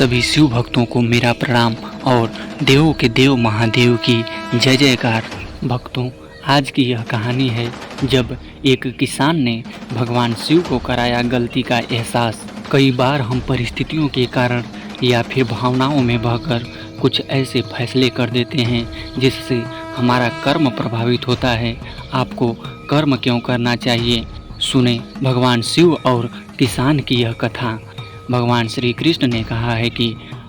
सभी शिव भक्तों को मेरा प्रणाम और देवों के देव महादेव की जय जयकार। भक्तों, आज की यह कहानी है जब एक किसान ने भगवान शिव को कराया गलती का एहसास। कई बार हम परिस्थितियों के कारण या फिर भावनाओं में बहकर कुछ ऐसे फैसले कर देते हैं जिससे हमारा कर्म प्रभावित होता है। आपको कर्म क्यों करना चाहिए, सुने भगवान शिव और किसान की यह कथा। भगवान श्री कृष्ण ने कहा है कि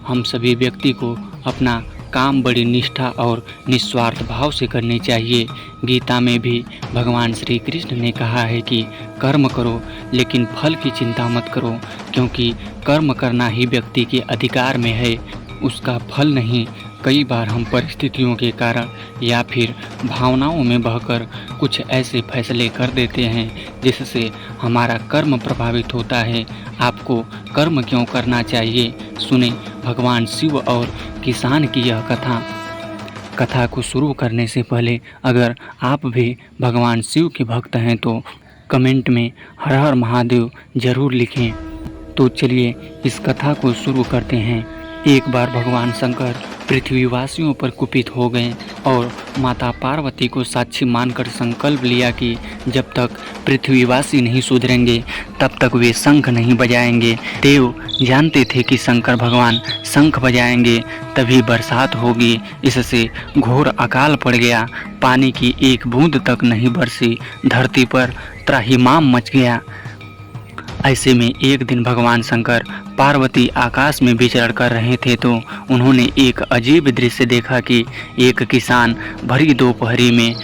हम सभी व्यक्ति को अपना काम बड़ी निष्ठा और निस्वार्थ भाव से करनी चाहिए। गीता में भी भगवान श्री कृष्ण ने कहा है कि कर्म करो लेकिन फल की चिंता मत करो, क्योंकि कर्म करना ही व्यक्ति के अधिकार में है, उसका फल नहीं। कई बार हम परिस्थितियों के कारण या फिर भावनाओं में बहकर कुछ ऐसे फैसले कर देते हैं जिससे हमारा कर्म प्रभावित होता है। आपको कर्म क्यों करना चाहिए, सुने भगवान शिव और किसान की यह कथा को शुरू करने से पहले अगर आप भी भगवान शिव के भक्त हैं तो कमेंट में हर हर महादेव जरूर लिखें। तो चलिए इस कथा को शुरू करते हैं। एक बार भगवान शंकर पृथ्वीवासियों पर कुपित हो गए और माता पार्वती को साक्षी मानकर संकल्प लिया कि जब तक पृथ्वीवासी नहीं सुधरेंगे तब तक वे शंख नहीं बजाएंगे। देव जानते थे कि शंकर भगवान शंख बजाएंगे तभी बरसात होगी, इससे घोर अकाल पड़ गया। पानी की एक बूंद तक नहीं बरसी, धरती पर त्राहिमाम मच गया। ऐसे में एक दिन भगवान शंकर पार्वती आकाश में विचरण कर रहे थे तो उन्होंने एक अजीब दृश्य देखा कि एक किसान भरी दोपहरी में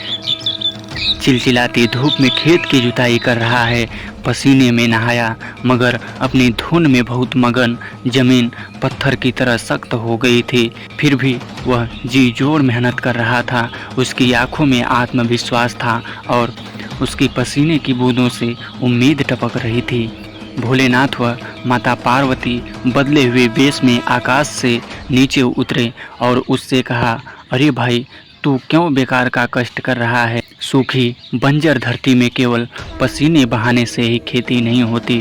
चिलचिलाती धूप में खेत की जुताई कर रहा है। पसीने में नहाया मगर अपनी धुन में बहुत मगन। जमीन पत्थर की तरह सख्त हो गई थी, फिर भी वह जी जोर मेहनत कर रहा था। उसकी आंखों में आत्मविश्वास था और उसकी पसीने की बूंदों से उम्मीद टपक रही थी। भोलेनाथ व माता पार्वती बदले हुए वेश में आकाश से नीचे उतरे और उससे कहा, अरे भाई, तू क्यों बेकार का कष्ट कर रहा है? सूखी बंजर धरती में केवल पसीने बहाने से ही खेती नहीं होती।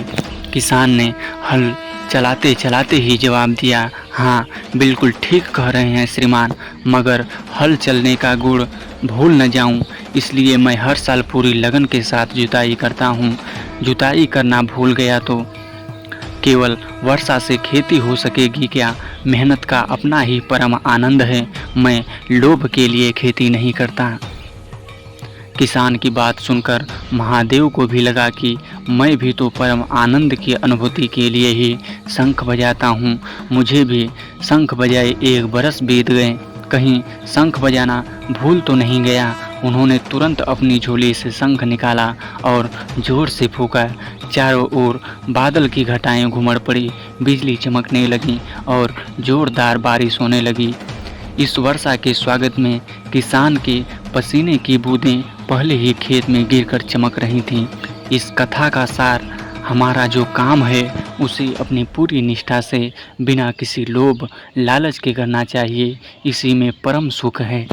किसान ने हल चलाते चलाते ही जवाब दिया, हाँ बिल्कुल ठीक कह रहे हैं श्रीमान, मगर हल चलने का गुण भूल न जाऊं, इसलिए मैं हर साल पूरी लगन के साथ जुताई करता हूँ। जुताई करना भूल गया तो केवल वर्षा से खेती हो सकेगी क्या? मेहनत का अपना ही परम आनंद है, मैं लोभ के लिए खेती नहीं करता। किसान की बात सुनकर महादेव को भी लगा कि मैं भी तो परम आनंद की अनुभूति के लिए ही शंख बजाता हूँ। मुझे भी शंख बजाए 1 बरस बीत गए, कहीं शंख बजाना भूल तो नहीं गया। उन्होंने तुरंत अपनी झोली से शंख निकाला और जोर से फूंका। चारों ओर बादल की घटाएं घुमड़ पड़ी, बिजली चमकने लगी और जोरदार बारिश होने लगी। इस वर्षा के स्वागत में किसान के पसीने की बूंदें पहले ही खेत में गिरकर चमक रही थीं। इस कथा का सार, हमारा जो काम है उसे अपनी पूरी निष्ठा से बिना किसी लोभ लालच के करना चाहिए, इसी में परम सुख है।